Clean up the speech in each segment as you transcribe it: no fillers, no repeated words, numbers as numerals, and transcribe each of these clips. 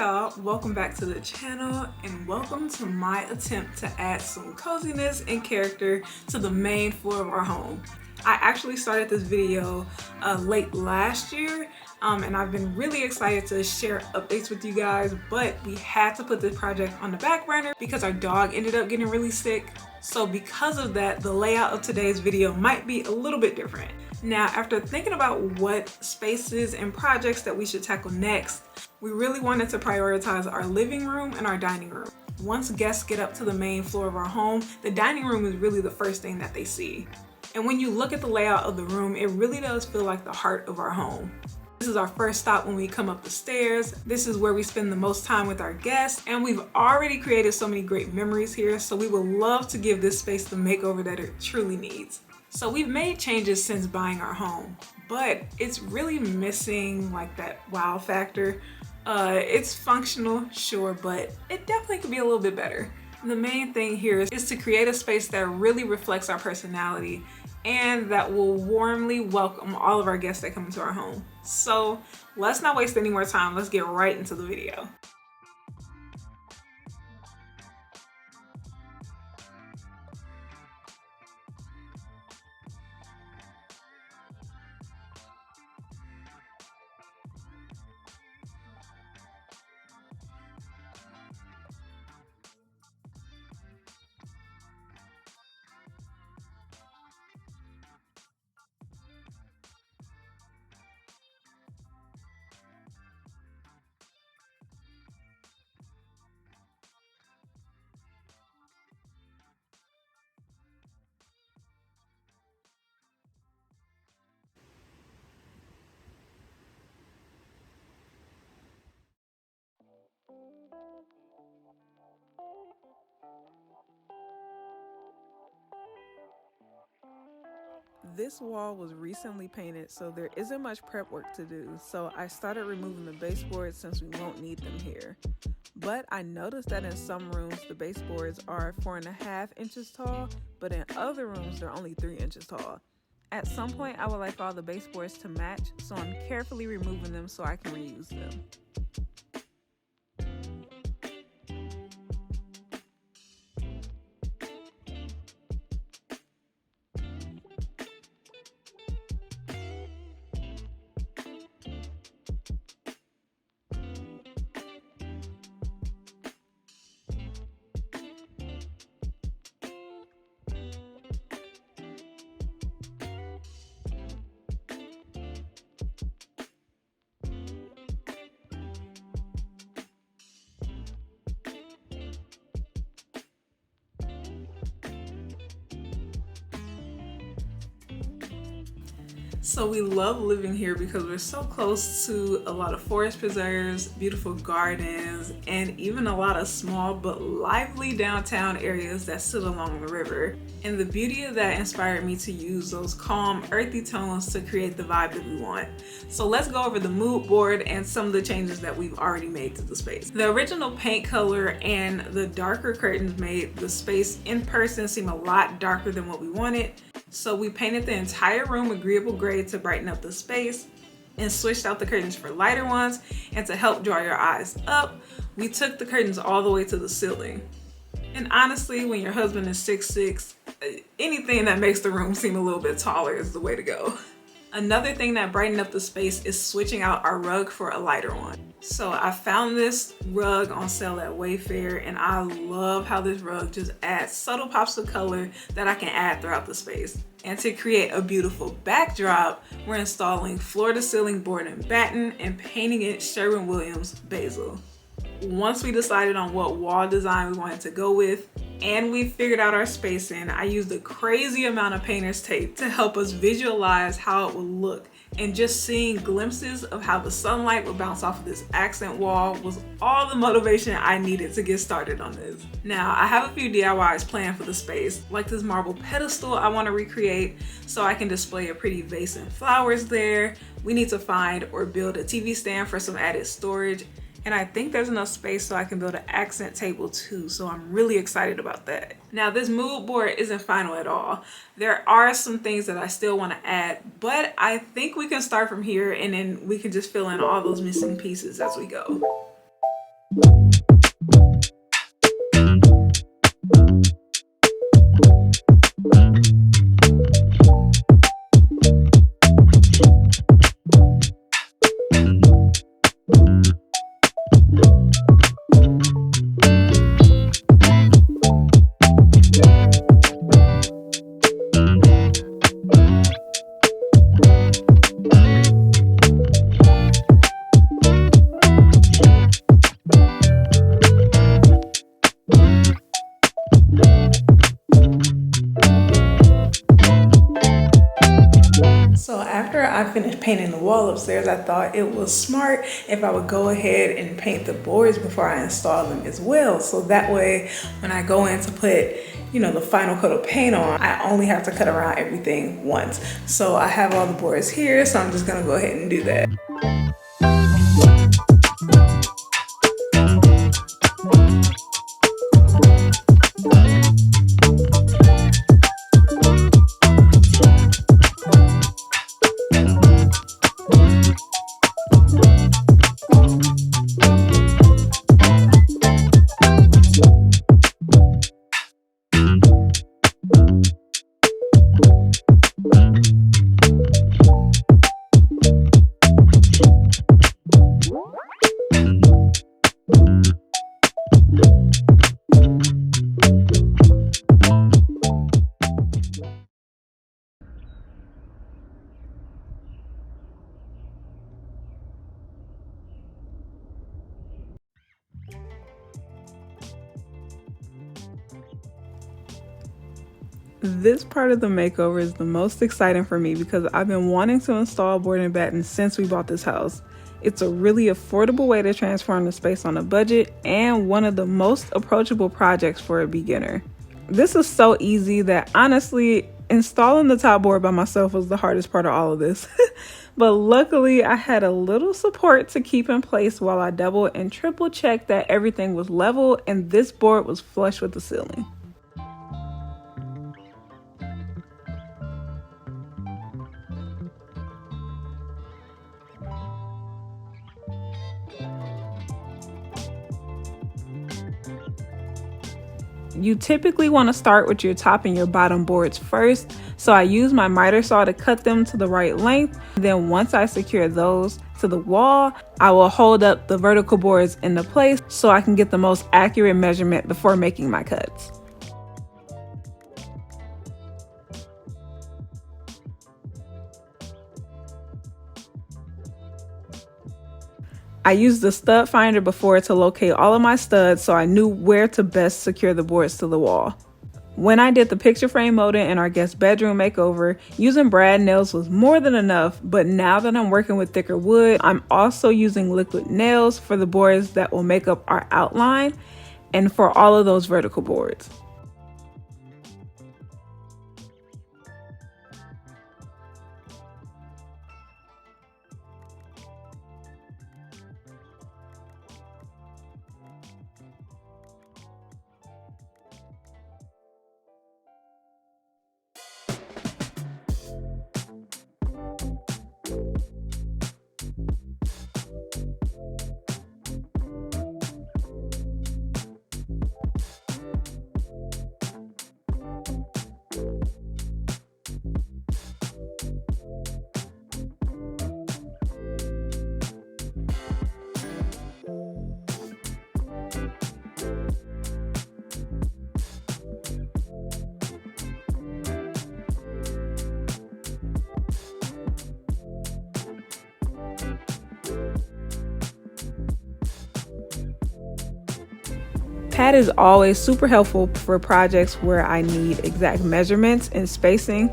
y'all, welcome back to the channel and welcome to my attempt to add some coziness and character to the main floor of our home. I actually started this video late last year and I've been really excited to share updates with you guys, but we had to put this project on the back burner because our dog ended up getting really sick. So because of that, the layout of today's video might be a little bit different. Now, after thinking about what spaces and projects that we should tackle next, we really wanted to prioritize our living room and our dining room. Once guests get up to the main floor of our home, the dining room is really the first thing that they see. And when you look at the layout of the room, it really does feel like the heart of our home. This is our first stop when we come up the stairs. This is where we spend the most time with our guests, and we've already created so many great memories here, so we would love to give this space the makeover that it truly needs. So we've made changes since buying our home, but it's really missing like that wow factor. It's functional, sure, but it definitely could be a little bit better. The main thing here is to create a space that really reflects our personality and that will warmly welcome all of our guests that come into our home. So let's not waste any more time. Let's get right into the video. This wall was recently painted, so there isn't much prep work to do, so I started removing the baseboards since we won't need them here. But I noticed that in some rooms the baseboards are 4.5 inches tall, but in other rooms they're only 3 inches tall. At some point I would like all the baseboards to match, so I'm carefully removing them so I can reuse them. So we love living here because we're so close to a lot of forest preserves, beautiful gardens, and even a lot of small but lively downtown areas that sit along the river. And the beauty of that inspired me to use those calm, earthy tones to create the vibe that we want. So let's go over the mood board and some of the changes that we've already made to the space. The original paint color and the darker curtains made the space in person seem a lot darker than what we wanted. So we painted the entire room agreeable gray to brighten up the space and switched out the curtains for lighter ones. And to help dry your eyes up, we took the curtains all the way to the ceiling. And honestly, when your husband is 6'6", anything that makes the room seem a little bit taller is the way to go. Another thing that brightened up the space is switching out our rug for a lighter one. So I found this rug on sale at Wayfair, and I love how this rug just adds subtle pops of color that I can add throughout the space. And to create a beautiful backdrop, we're installing floor-to-ceiling board in Batten and painting it Sherwin-Williams Basil. Once we decided on what wall design we wanted to go with, and we figured out our spacing, I used a crazy amount of painter's tape to help us visualize how it would look. And just seeing glimpses of how the sunlight would bounce off of this accent wall was all the motivation I needed to get started on this. Now, I have a few DIYs planned for the space, like this marble pedestal I want to recreate so I can display a pretty vase and flowers there. We need to find or build a TV stand for some added storage. And I think there's enough space so I can build an accent table too, so I'm really excited about that. Now, this mood board isn't final at all. There are some things that I still want to add, but I think we can start from here and then we can just fill in all those missing pieces as we go. So after I finished painting the wall upstairs, I thought it was smart if I would go ahead and paint the boards before I install them as well. So that way, when I go in to put, the final coat of paint on, I only have to cut around everything once. So I have all the boards here, so I'm just gonna go ahead and do that. This part of the makeover is the most exciting for me because I've been wanting to install board and batten since we bought this house. It's a really affordable way to transform the space on a budget and one of the most approachable projects for a beginner. This is so easy that honestly, installing the top board by myself was the hardest part of all of this. But luckily, I had a little support to keep in place while I double and triple checked that everything was level and this board was flush with the ceiling. You typically want to start with your top and your bottom boards first, so I use my miter saw to cut them to the right length. Then once I secure those to the wall, I will hold up the vertical boards into place so I can get the most accurate measurement before making my cuts. I used the stud finder before to locate all of my studs so I knew where to best secure the boards to the wall. When I did the picture frame molding in our guest bedroom makeover, using brad nails was more than enough, but now that I'm working with thicker wood, I'm also using liquid nails for the boards that will make up our outline and for all of those vertical boards. Pad is always super helpful for projects where I need exact measurements and spacing,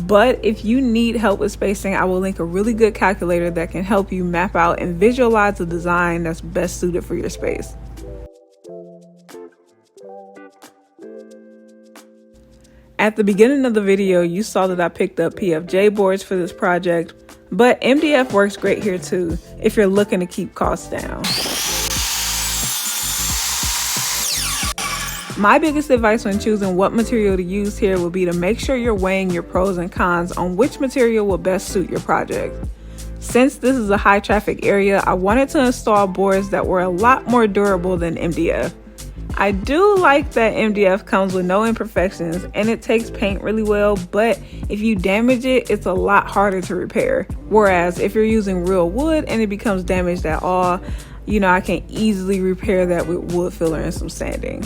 but if you need help with spacing, I will link a really good calculator that can help you map out and visualize the design that's best suited for your space. At the beginning of the video, you saw that I picked up PFJ boards for this project, but MDF works great here too if you're looking to keep costs down. My biggest advice when choosing what material to use here would be to make sure you're weighing your pros and cons on which material will best suit your project. Since this is a high traffic area, I wanted to install boards that were a lot more durable than MDF. I do like that MDF comes with no imperfections and it takes paint really well, but if you damage it, it's a lot harder to repair. Whereas if you're using real wood and it becomes damaged at all, I can easily repair that with wood filler and some sanding.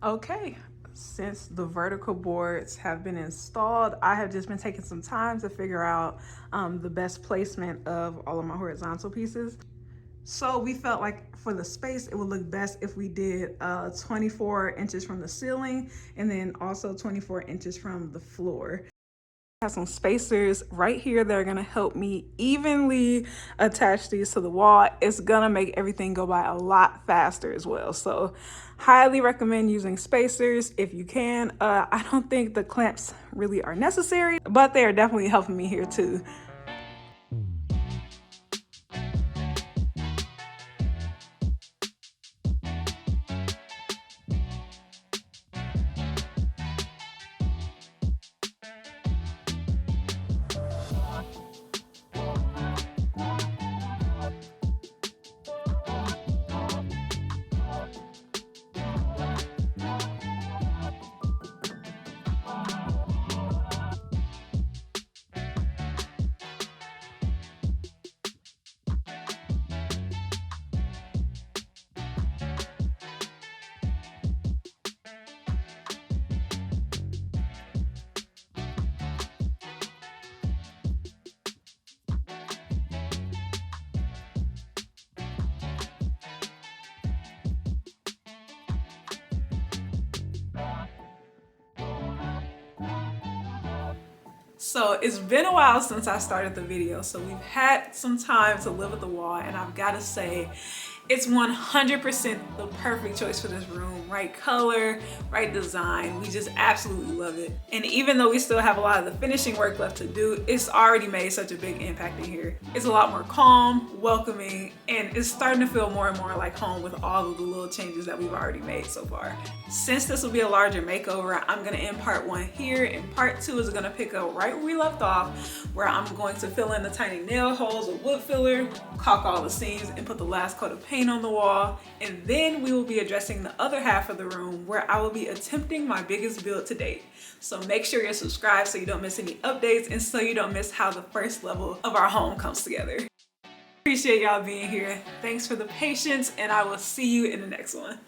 Okay, since the vertical boards have been installed, I have just been taking some time to figure out the best placement of all of my horizontal pieces. So we felt like for the space, it would look best if we did 24 inches from the ceiling and then also 24 inches from the floor. I have some spacers right here that are gonna help me evenly attach these to the wall. It's gonna make everything go by a lot faster as well. So highly recommend using spacers if you can. I don't think the clamps really are necessary, but they are definitely helping me here too. So it's been a while since I started the video, so we've had some time to live at the wall, and I've got to say it's 100% the perfect choice for this room. Right color, right design. We just absolutely love it. And even though we still have a lot of the finishing work left to do, it's already made such a big impact in here. It's a lot more calm, welcoming, and it's starting to feel more and more like home with all of the little changes that we've already made so far. Since this will be a larger makeover, I'm gonna end part 1 here, and part 2 is gonna pick up right where we left off, where I'm going to fill in the tiny nail holes with wood filler, caulk all the seams, and put the last coat of paint on the wall. And then we will be addressing the other half of the room, where I will be attempting my biggest build to date. So make sure you're subscribed so you don't miss any updates and so you don't miss how the first level of our home comes together. Appreciate y'all being here. Thanks for the patience, and I will see you in the next one.